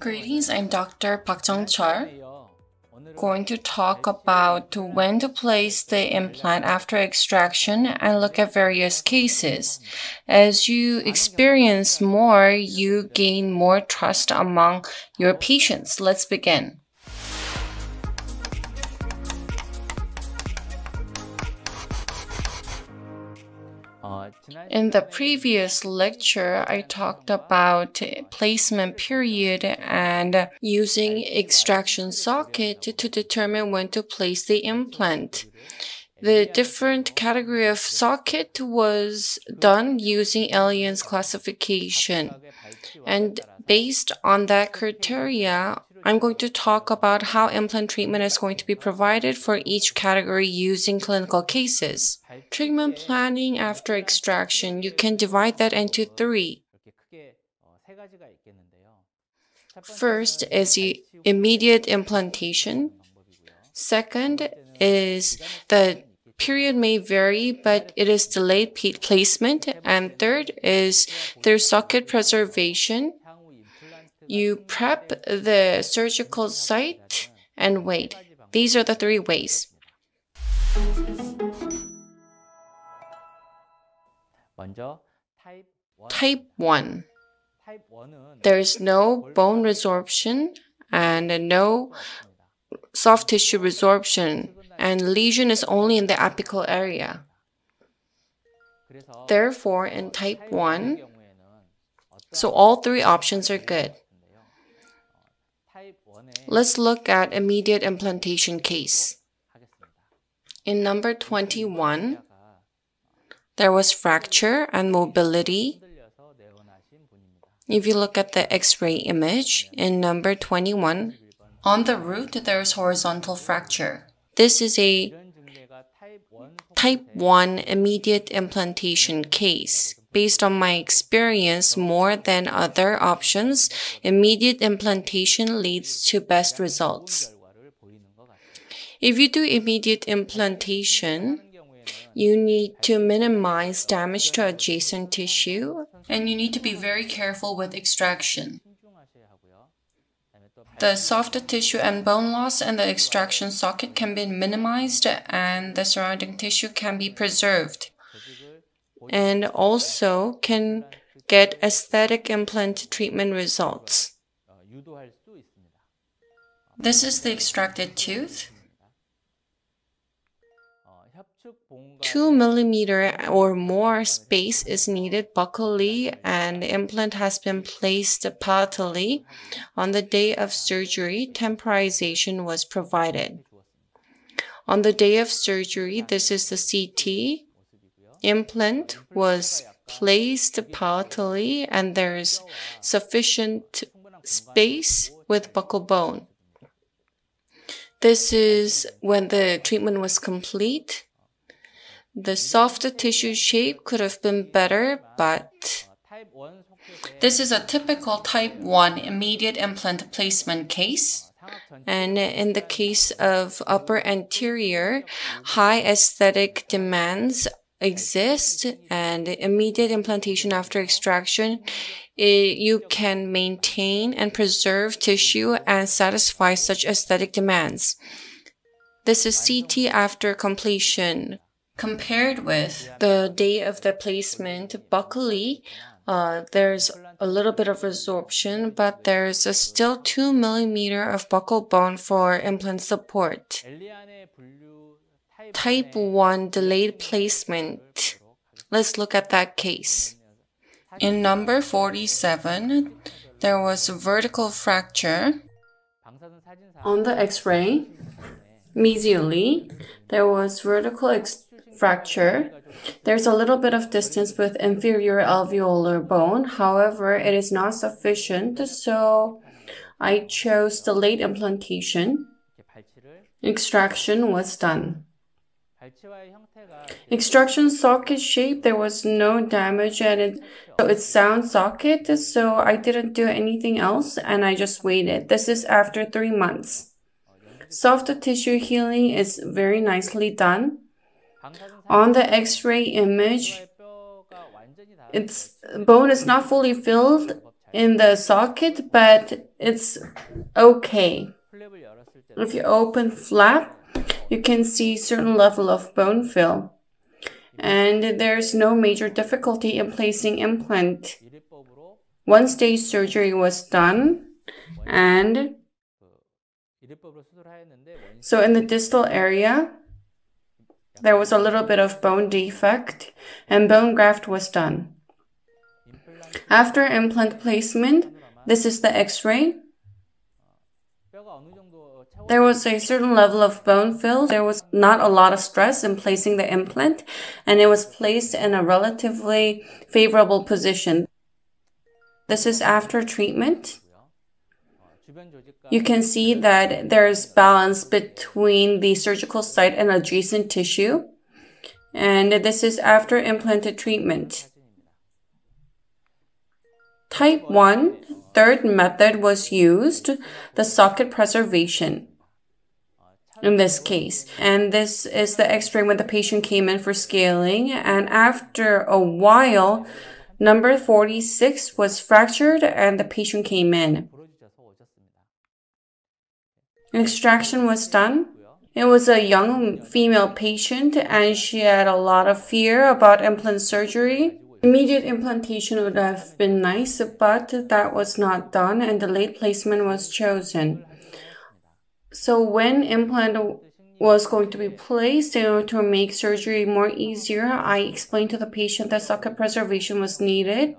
Greetings, I'm Dr. Park Jung-chul. Going to talk about when to place the implant after extraction and look at various cases. As you experience more, you gain more trust among your patients. Let's begin. In the previous lecture, I talked about placement period and using extraction socket to determine when to place the implant. The different category of socket was done using Alien's classification. And based on that criteria, I'm going to talk about how implant treatment is going to be provided for each category using clinical cases. Treatment planning after extraction, you can divide that into three. First is the immediate implantation. Second is the period may vary, but it is delayed placement. And third is their socket preservation. You prep the surgical site and wait. These are the three ways. Type 1. There is no bone resorption and no soft tissue resorption, and lesion is only in the apical area. Therefore, in type 1, so all three options are good. Let's look at immediate implantation case. In number 21, there was fracture and mobility. If you look at the X-ray image, in number 21, on the root, there is horizontal fracture. This is a type 1 immediate implantation case. Based on my experience, more than other options, immediate implantation leads to best results. If you do immediate implantation, you need to minimize damage to adjacent tissue, and you need to be very careful with extraction. The soft tissue and bone loss and the extraction socket can be minimized, and the surrounding tissue can be preserved, and also can get aesthetic implant treatment results. This is the extracted tooth. 2 mm or more space is needed buccally, and the implant has been placed palatally. On the day of surgery, temporization was provided. On the day of surgery, this is the CT. Implant was placed palatally, and there is sufficient space with buccal bone. This is when the treatment was complete. The soft tissue shape could have been better, but this is a typical type 1 immediate implant placement case. And in the case of upper anterior, high aesthetic demands exist, and immediate implantation after extraction, you can maintain and preserve tissue and satisfy such aesthetic demands. This is CT after completion. Compared with the day of the placement, buccally, there's a little bit of resorption, but there's still 2 mm of buccal bone for implant support. Type 1 delayed placement. Let's look at that case. In number 47, there was a vertical fracture. On the X-ray, mesially, there was vertical fracture. There's a little bit of distance with inferior alveolar bone. However, it is not sufficient, so I chose delayed implantation. Extraction was done. Extraction socket shape, there was no damage, and it's sound socket, so I didn't do anything else, and I just waited. This is after 3 months. Soft tissue healing is very nicely done. On the X-ray image, its bone is not fully filled, in the socket, but it's okay. If you open flap, you can see certain level of bone fill. And there's no major difficulty in placing implant. One-stage surgery was done, and so in the distal area, there was a little bit of bone defect, and bone graft was done. After implant placement, this is the X-ray. There was a certain level of bone fill. There was not a lot of stress in placing the implant, and it was placed in a relatively favorable position. This is after treatment. You can see that there's balance between the surgical site and adjacent tissue. And this is after implanted treatment. Type 1, third method was used, the socket preservation in this case. And this is the X-ray when the patient came in for scaling. And after a while, number 46 was fractured and the patient came in. Extraction was done. It was a young female patient and she had a lot of fear about implant surgery. Immediate implantation would have been nice, but that was not done and delayed placement was chosen. So when implant was going to be placed in order to make surgery more easier, I explained to the patient that socket preservation was needed.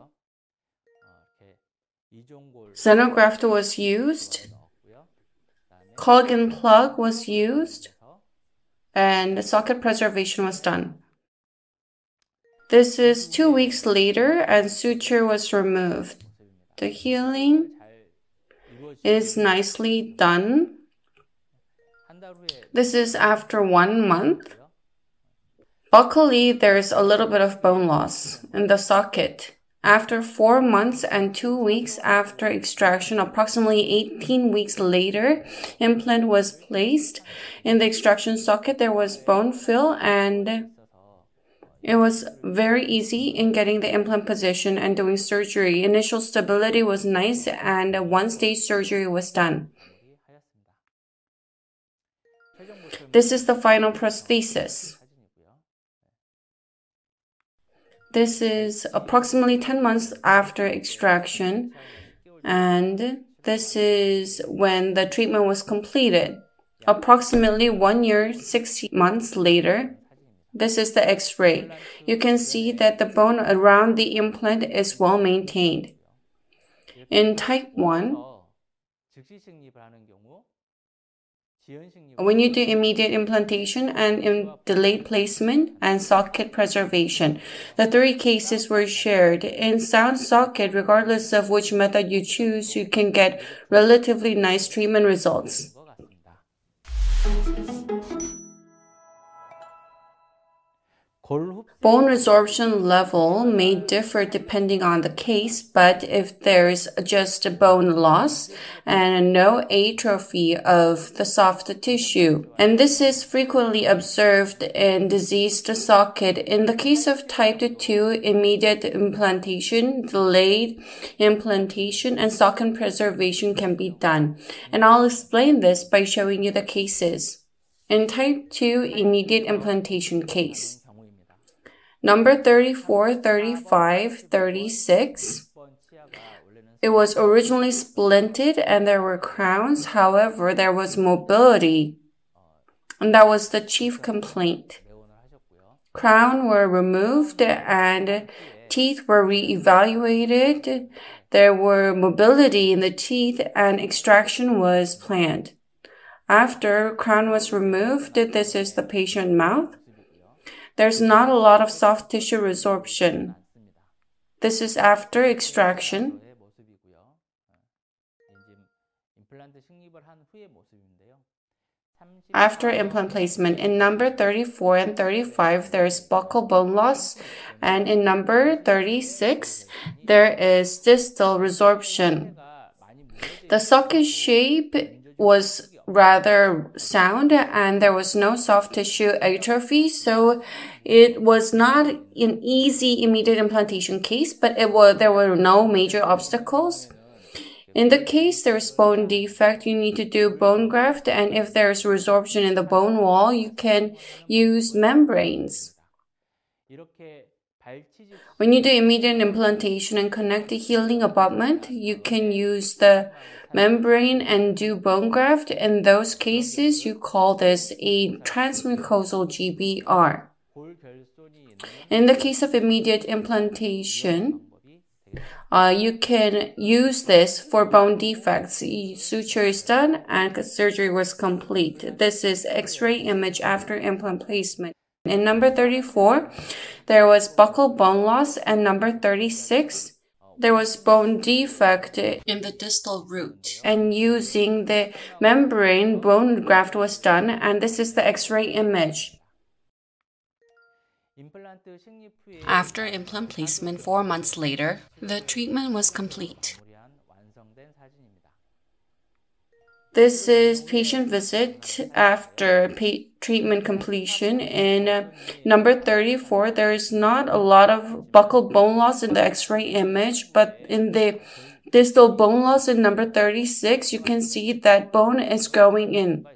Xenograft was used. Cog and plug was used. And socket preservation was done. This is 2 weeks later and suture was removed. The healing is nicely done. This is after 1 month. Luckily, there's a little bit of bone loss in the socket. After 4 months and 2 weeks after extraction, approximately 18 weeks later, implant was placed. In the extraction socket, there was bone fill and it was very easy in getting the implant position and doing surgery. Initial stability was nice and a one-stage surgery was done. This is the final prosthesis. This is approximately 10 months after extraction, and this is when the treatment was completed. Approximately 1 year, 6 months later, this is the X-ray. You can see that the bone around the implant is well maintained. In type 1, when you do immediate implantation and in delayed placement and socket preservation, the 3 cases were shared. In sound socket, regardless of which method you choose, you can get relatively nice treatment results. Bone resorption level may differ depending on the case, but if there's just a bone loss and no atrophy of the soft tissue, and this is frequently observed in diseased socket. In the case of type 2, immediate implantation, delayed implantation, and socket preservation can be done. And I'll explain this by showing you the cases. In type 2 immediate implantation case, number 34, 35, 36. It was originally splinted and there were crowns. However, there was mobility. And that was the chief complaint. Crown were removed and teeth were re-evaluated. There were mobility in the teeth and extraction was planned. After crown was removed, this is the patient mouth. There's not a lot of soft tissue resorption. This is after extraction. After implant placement, in number 34 and 35, there is buccal bone loss, and in number 36, there is distal resorption. The socket shape was rather sound and there was no soft tissue atrophy, so it was not an easy immediate implantation case, but there were no major obstacles. In the case there's bone defect, you need to do bone graft, and if there's resorption in the bone wall, you can use membranes. When you do immediate implantation and connect the healing abutment, you can use the membrane and do bone graft. In those cases, you call this a transmucosal GBR. In the case of immediate implantation, you can use this for bone defects. Suture is done and surgery was complete. This is X-ray image after implant placement. In number 34, there was buccal bone loss, and number 36, there was bone defect in the distal root. And using the membrane, bone graft was done, and this is the X-ray image. After implant placement 4 months later, the treatment was complete. This is patient visit after treatment completion. In number 34, there is not a lot of buccal bone loss in the X-ray image, but in the distal bone loss in number 36, you can see that bone is growing in.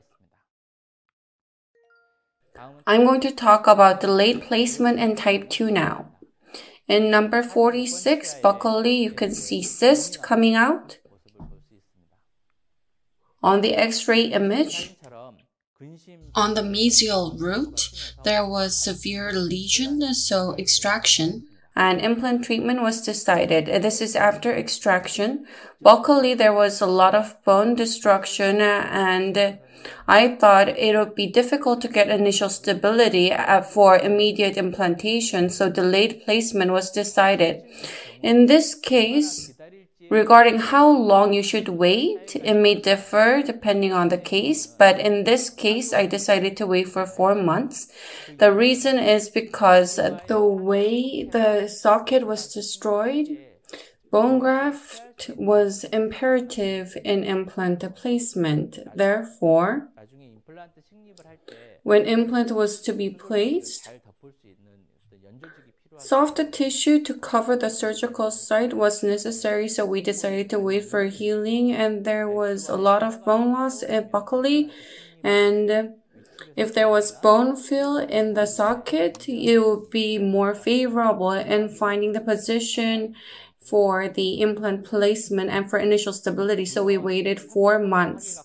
I'm going to talk about delayed placement in type 2 now. In number 46, buccally, you can see cyst coming out. On the X-ray image, on the mesial root, there was severe lesion, so extraction, and implant treatment was decided. This is after extraction. Buccally, there was a lot of bone destruction, and I thought it would be difficult to get initial stability for immediate implantation, so delayed placement was decided. In this case, regarding how long you should wait, it may differ depending on the case, but in this case, I decided to wait for 4 months. The reason is because the way the socket was destroyed, bone graft was imperative in implant placement. Therefore, when implant was to be placed, soft tissue to cover the surgical site was necessary, so we decided to wait for healing, and there was a lot of bone loss buccally, and if there was bone fill in the socket, it would be more favorable in finding the position for the implant placement and for initial stability, so we waited 4 months.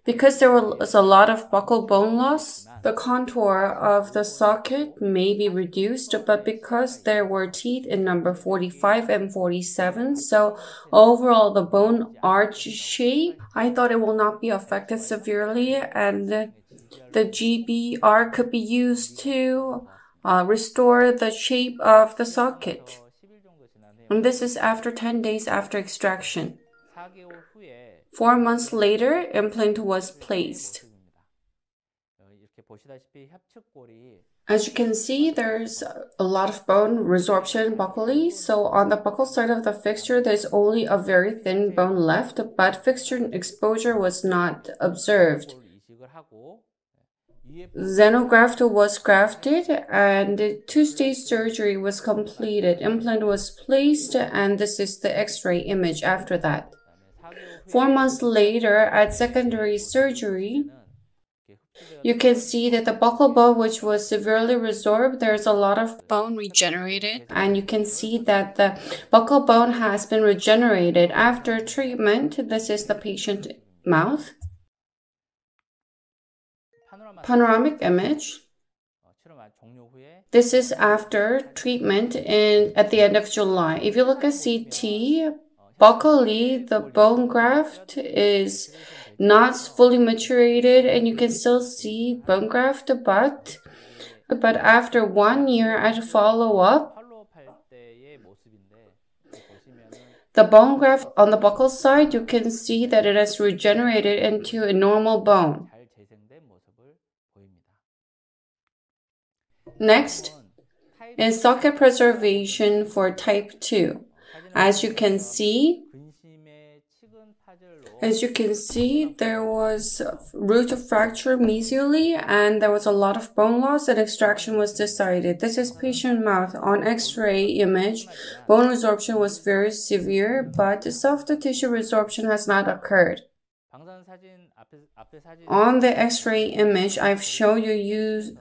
Because there was a lot of buccal bone loss, the contour of the socket may be reduced, but because there were teeth in number 45 and 47, so overall the bone arch shape, I thought it will not be affected severely, and the GBR could be used to restore the shape of the socket. And this is after 10 days after extraction. 4 months later, implant was placed. As you can see, there's a lot of bone resorption buccally. So on the buccal side of the fixture, there's only a very thin bone left, but fixture exposure was not observed. Xenograft was grafted and 2-stage surgery was completed. Implant was placed, and this is the X-ray image after that. 4 months later, at secondary surgery, you can see that the buccal bone, which was severely resorbed, there's a lot of bone regenerated, and you can see that the buccal bone has been regenerated after treatment. This is the patient mouth. Panoramic image. This is after treatment at the end of July. If you look at CT, buccally, the bone graft is not fully maturated, and you can still see bone graft, but after 1 year at follow-up, the bone graft on the buccal side, you can see that it has regenerated into a normal bone. Next is socket preservation for type 2. As you can see, As you can see, there was root fracture mesially and there was a lot of bone loss and extraction was decided. This is patient mouth. On X-ray image, bone resorption was very severe, but soft tissue resorption has not occurred. On the X-ray image, I've shown you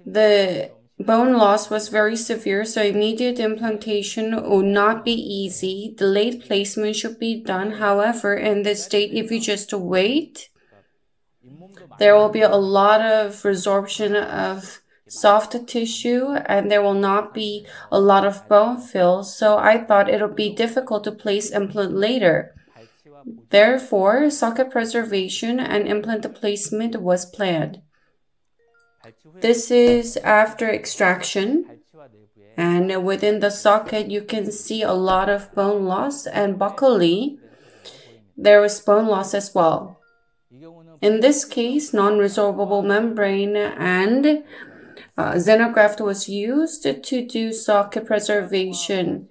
the bone loss was very severe, so immediate implantation would not be easy. Delayed placement should be done. However, in this state, if you just wait, there will be a lot of resorption of soft tissue and there will not be a lot of bone fill. So I thought it would be difficult to place implant later. Therefore, socket preservation and implant placement was planned. This is after extraction, and within the socket you can see a lot of bone loss, and buccally there was bone loss as well. In this case, non-resorbable membrane and xenograft was used to do socket preservation.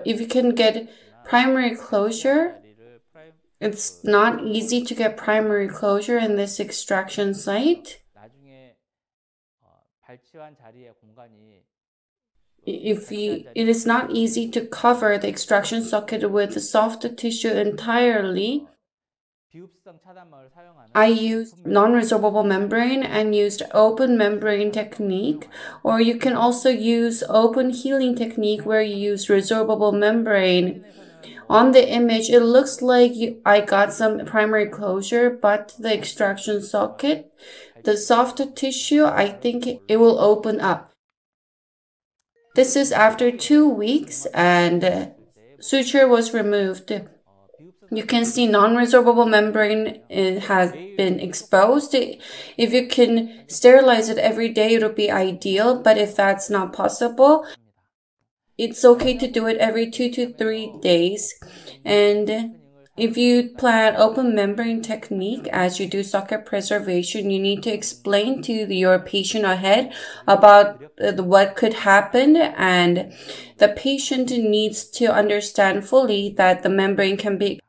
If you can get primary closure, it's not easy to get primary closure in this extraction site. It is not easy to cover the extraction socket with soft tissue entirely. I used non-resorbable membrane and used open membrane technique, or you can also use open healing technique where you use resorbable membrane. On the image, it looks like I got some primary closure, but the extraction socket, the soft tissue, I think it will open up. This is after 2 weeks and suture was removed. You can see non-resorbable membrane has been exposed. If you can sterilize it every day, it will be ideal, but if that's not possible, it's okay to do it every 2 to 3 days. And if you plan open membrane technique as you do socket preservation, you need to explain to your patient ahead about what could happen, and the patient needs to understand fully that the membrane can be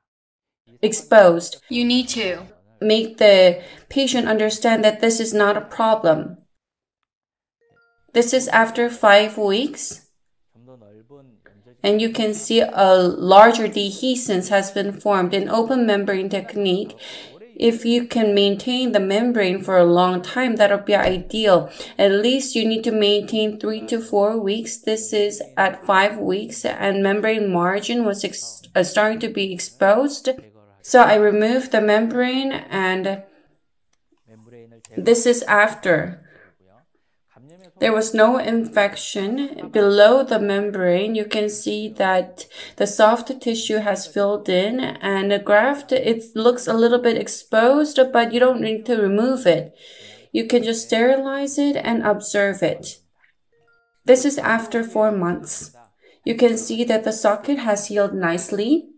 exposed. You need to make the patient understand that this is not a problem. This is after 5 weeks. And you can see a larger dehiscence has been formed in open membrane technique. If you can maintain the membrane for a long time, that'll be ideal. At least you need to maintain 3 to 4 weeks. This is at 5 weeks, and membrane margin was starting to be exposed. So I removed the membrane, and this is after. There was no infection. Below the membrane, you can see that the soft tissue has filled in, and the graft, it looks a little bit exposed, but you don't need to remove it. You can just sterilize it and observe it. This is after 4 months. You can see that the socket has healed nicely.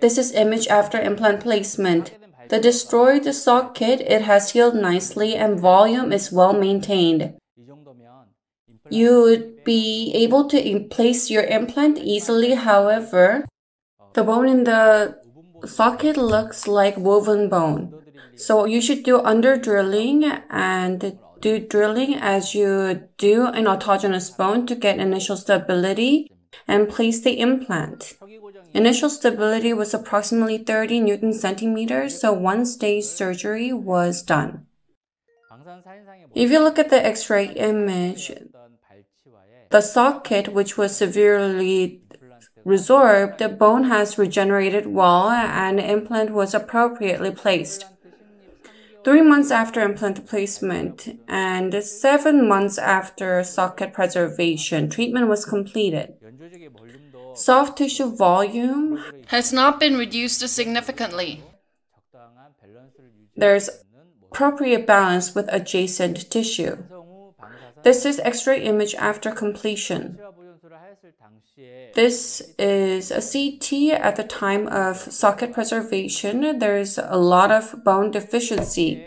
This is image after implant placement. The destroyed socket, it has healed nicely and volume is well maintained. You would be able to place your implant easily. However, the bone in the socket looks like woven bone. So you should do under drilling and do drilling as you do an autogenous bone to get initial stability and place the implant. Initial stability was approximately 30 Newton centimeters, so 1-stage surgery was done. If you look at the X-ray image, the socket, which was severely resorbed, the bone has regenerated well and the implant was appropriately placed. 3 months after implant placement and 7 months after socket preservation, treatment was completed. Soft tissue volume has not been reduced significantly. There's appropriate balance with adjacent tissue. This is X-ray image after completion. This is a CT at the time of socket preservation. There's a lot of bone deficiency.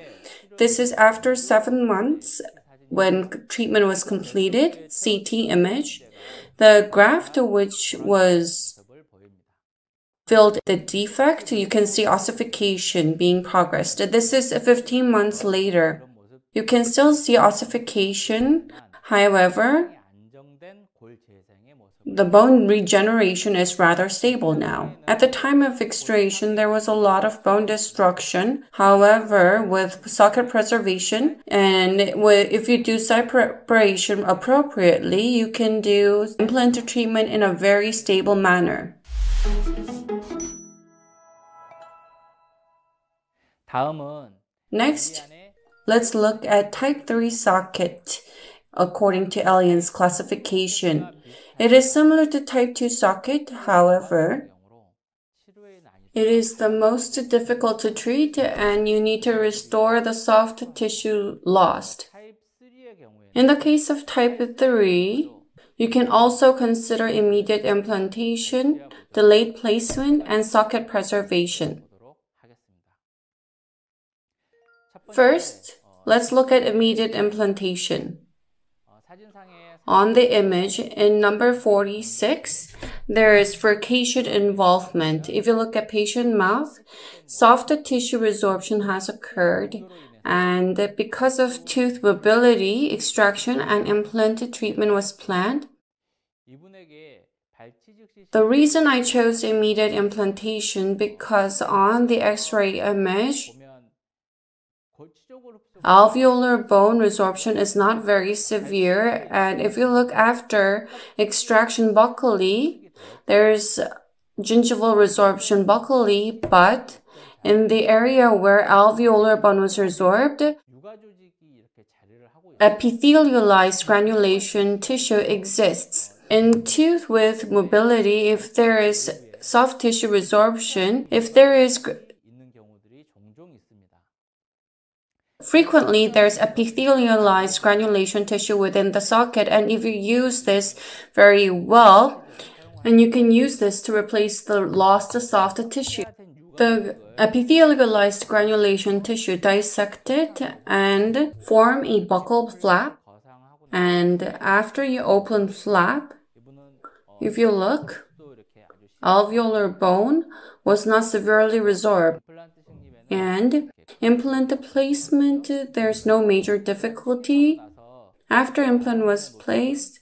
This is after 7 months when treatment was completed, CT image. The graft, which was filled the defect, you can see ossification being progressed. This is 15 months later. You can still see ossification. However, the bone regeneration is rather stable now. At the time of extraction, there was a lot of bone destruction. However, with socket preservation and if you do site preparation appropriately, you can do implant treatment in a very stable manner. Next, let's look at type 3 socket according to Alien's classification. It is similar to type 2 socket, however, it is the most difficult to treat and you need to restore the soft tissue lost. In the case of type 3, you can also consider immediate implantation, delayed placement, and socket preservation. First, let's look at immediate implantation. On the image in number 46, there is furcation involvement. If you look at patient mouth, soft tissue resorption has occurred, and because of tooth mobility, extraction and implant treatment was planned. The reason I chose immediate implantation because on the X-ray image, alveolar bone resorption is not very severe, and if you look after extraction buccally, there's gingival resorption buccally, but in the area where alveolar bone was resorbed, epithelialized granulation tissue exists. In tooth with mobility, if there is soft tissue resorption, frequently, there's epithelialized granulation tissue within the socket, and if you use this very well, and you can use this to replace the lost soft tissue. The epithelialized granulation tissue dissected and form a buccal flap, and after you open flap, if you look, alveolar bone was not severely resorbed. And implant placement, there's no major difficulty. After implant was placed,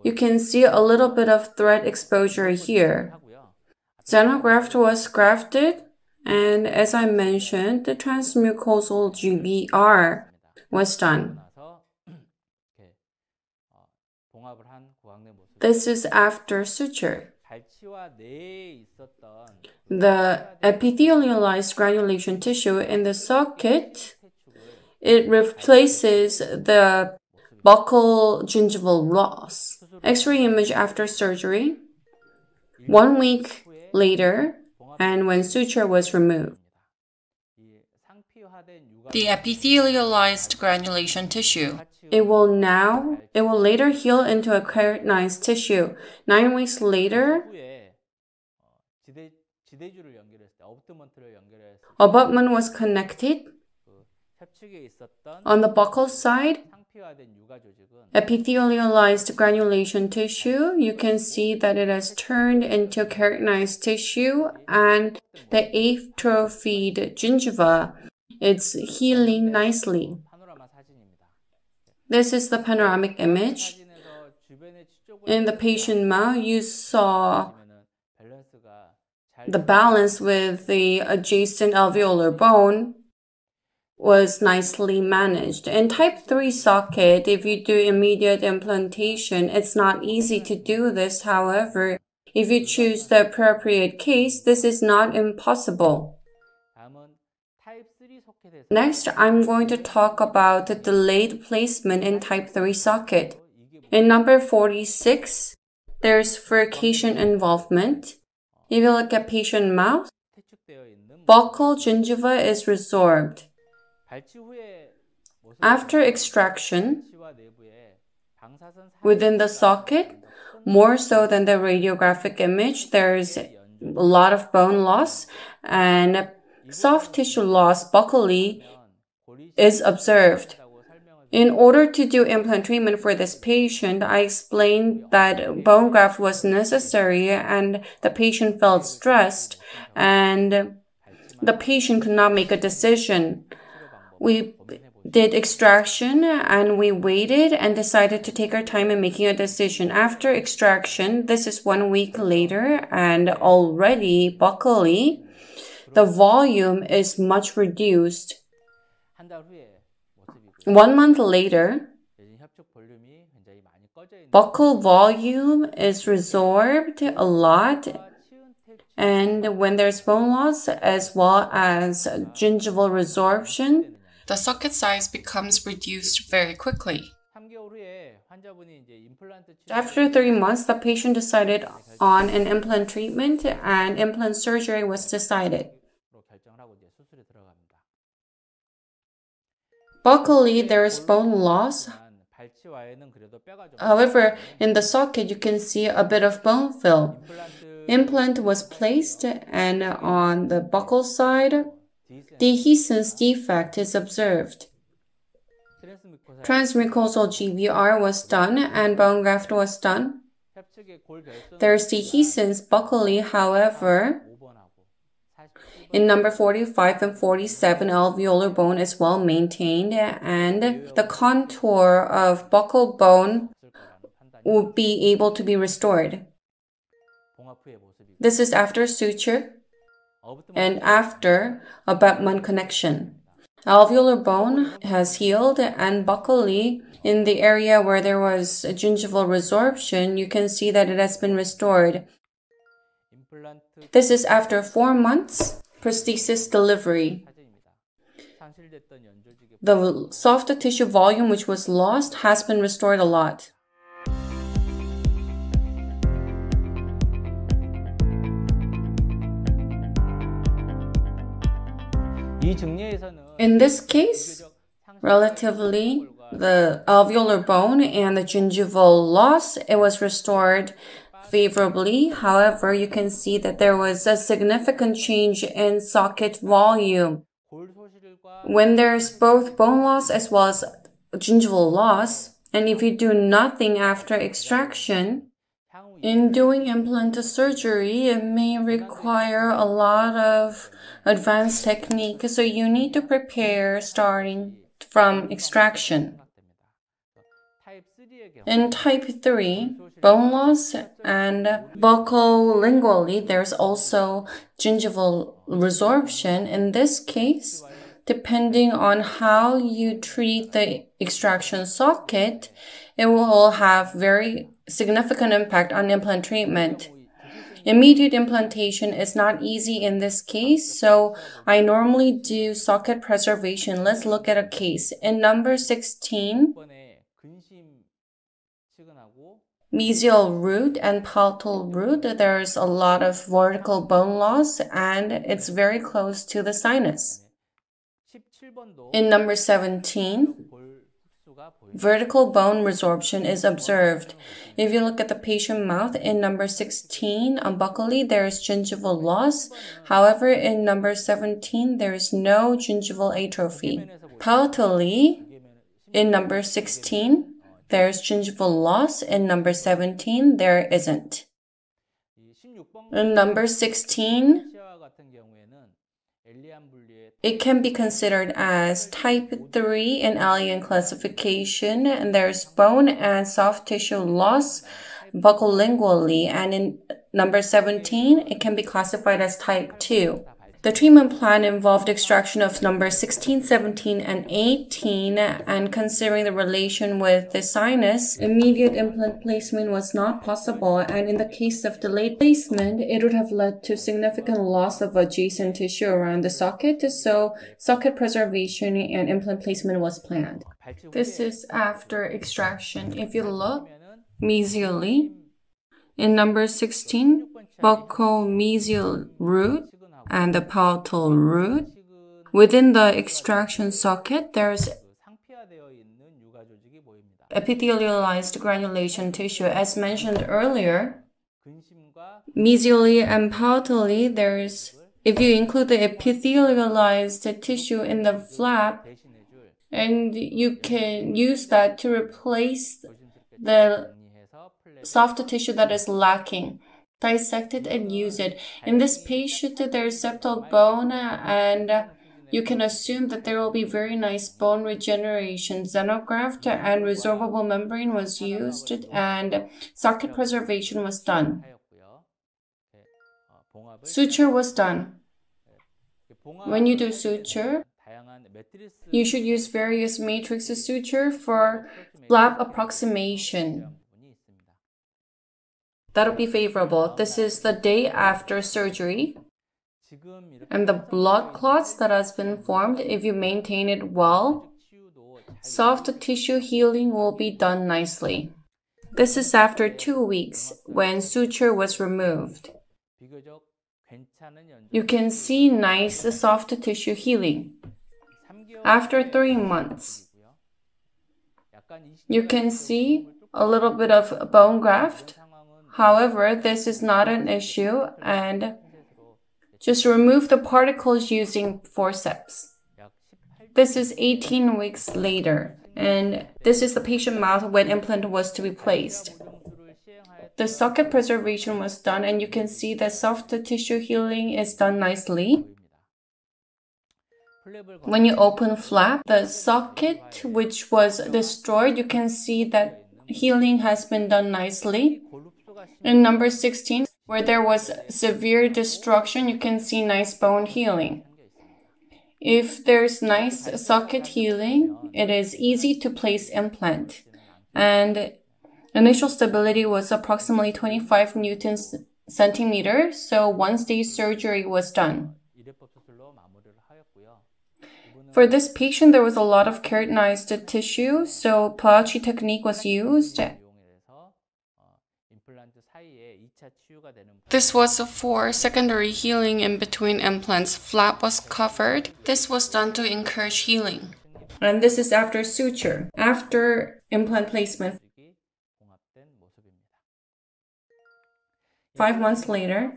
you can see a little bit of thread exposure here. Xenograft was grafted, and as I mentioned, the transmucosal GBR was done. This is after suture. The epithelialized granulation tissue in the socket, it replaces the buccal gingival loss. X-ray image after surgery, 1 week later, and when suture was removed. The epithelialized granulation tissue. It will later heal into a keratinized tissue. 9 weeks later, abutment was connected. On the buccal side, epithelialized granulation tissue, you can see that it has turned into keratinized tissue, and the atrophied gingiva, it's healing nicely. This is the panoramic image. In the patient mouth, you saw the balance with the adjacent alveolar bone was nicely managed. In type 3 socket, if you do immediate implantation, it's not easy to do this. However, if you choose the appropriate case, this is not impossible. Next, I'm going to talk about the delayed placement in type 3 socket. In number 46, there's furcation involvement. If you look at patient mouth, buccal gingiva is resorbed. After extraction, within the socket, more so than the radiographic image, there's a lot of bone loss, and soft tissue loss buccally is observed. In order to do implant treatment for this patient, I explained that bone graft was necessary and the patient felt stressed and the patient could not make a decision. We did extraction and we waited and decided to take our time in making a decision. After extraction, this is 1 week later and already buccally, the volume is much reduced. 1 month later, buccal volume is resorbed a lot, and when there's bone loss as well as gingival resorption, the socket size becomes reduced very quickly. After 3 months, the patient decided on an implant treatment and implant surgery was decided. Buccally, there is bone loss. However, in the socket, you can see a bit of bone fill. Implant was placed, and on the buccal side, dehiscence defect is observed. Transmucosal GBR was done, and bone graft was done. There is dehiscence buccally, however, in number 45 and 47, alveolar bone is well maintained, and the contour of buccal bone will be able to be restored. This is after suture and after abutment connection. Alveolar bone has healed, and buccally, in the area where there was gingival resorption, you can see that it has been restored. This is after 4 months prosthesis delivery. The soft tissue volume which was lost has been restored a lot. In this case, relatively, the alveolar bone and the gingival loss, it was restored favorably. However, you can see that there was a significant change in socket volume. When there's both bone loss as well as gingival loss, and if you do nothing after extraction, in doing implant surgery, it may require a lot of advanced technique, so you need to prepare starting from extraction. In type 3, bone loss and buccolingually, there's also gingival resorption. In this case, depending on how you treat the extraction socket, it will have very significant impact on implant treatment. Immediate implantation is not easy in this case, so I normally do socket preservation. Let's look at a case. In number 16, mesial root and palatal root, there's a lot of vertical bone loss and it's very close to the sinus. In number 17, vertical bone resorption is observed. If you look at the patient mouth, in number 16, buccally, there is gingival loss. However, in number 17, there is no gingival atrophy. Palatally, in number 16, there is gingival loss. In number 17, there isn't. In number 16, it can be considered as type 3 in alien classification, and there's bone and soft tissue loss buccolingually, and in number 17, it can be classified as type 2. The treatment plan involved extraction of numbers 16, 17, and 18, and considering the relation with the sinus, immediate implant placement was not possible, and in the case of delayed placement, it would have led to significant loss of adjacent tissue around the socket, so socket preservation and implant placement was planned. This is after extraction. If you look mesially, in number 16, buccomesial root, and the palatal root. Within the extraction socket, there's epithelialized granulation tissue. As mentioned earlier, mesially and palatally, if you include the epithelialized tissue in the flap, And you can use that to replace the soft tissue that is lacking. Dissect it and use it. In this patient, there's septal bone, and you can assume that there will be very nice bone regeneration. Xenograft and resorbable membrane was used, and socket preservation was done. Suture was done. When you do suture, you should use various matrix suture for flap approximation. That'll be favorable. This is the day after surgery. And the blood clots that has been formed, if you maintain it well, soft tissue healing will be done nicely. This is after 2 weeks when suture was removed. You can see nice soft tissue healing. After 3 months, you can see a little bit of bone graft. However, this is not an issue, and just remove the particles using forceps. This is 18 weeks later, and this is the patient mouth when implant was to be placed. The socket preservation was done, and you can see that soft tissue healing is done nicely. When you open flap, the socket which was destroyed, you can see that healing has been done nicely. In number 16, where there was severe destruction, you can see nice bone healing. If there's nice socket healing, it is easy to place implant. And initial stability was approximately 25 newtons centimeter, so 1 stage surgery was done. For this patient, there was a lot of keratinized tissue, so Pauci technique was used. This was for secondary healing in between implants. Flap was covered. This was done to encourage healing. And this is after suture, after implant placement. 5 months later,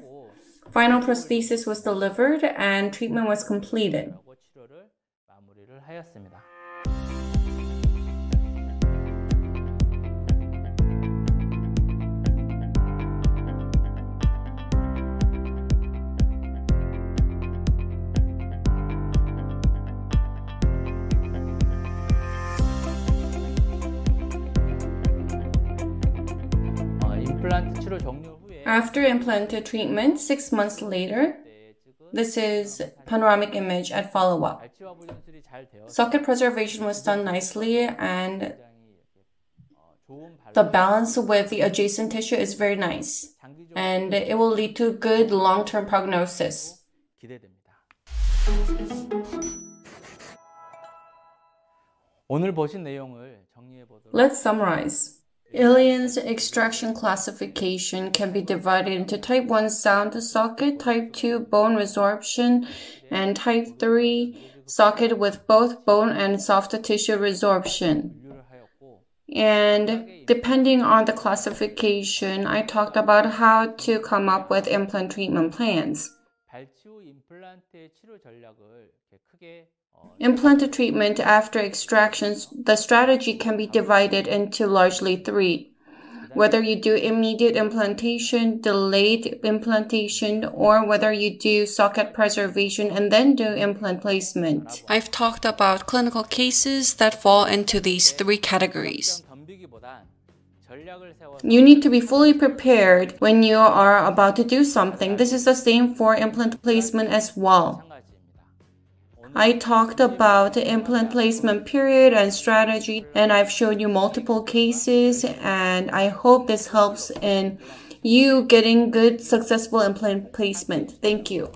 final prosthesis was delivered and treatment was completed. After implanted treatment, 6 months later, this is panoramic image at follow-up. Socket preservation was done nicely, and the balance with the adjacent tissue is very nice, and it will lead to good long-term prognosis. Let's summarize. Ilian's extraction classification can be divided into type 1 sound socket, type 2 bone resorption, and type 3 socket with both bone and soft tissue resorption. And depending on the classification, I talked about how to come up with implant treatment plans. Implant treatment after extractions, the strategy can be divided into largely 3. Whether you do immediate implantation, delayed implantation, or whether you do socket preservation and then do implant placement. I've talked about clinical cases that fall into these 3 categories. You need to be fully prepared when you are about to do something. This is the same for implant placement as well. I talked about the implant placement period and strategy, and I've shown you multiple cases, and I hope this helps in you getting good, successful implant placement. Thank you.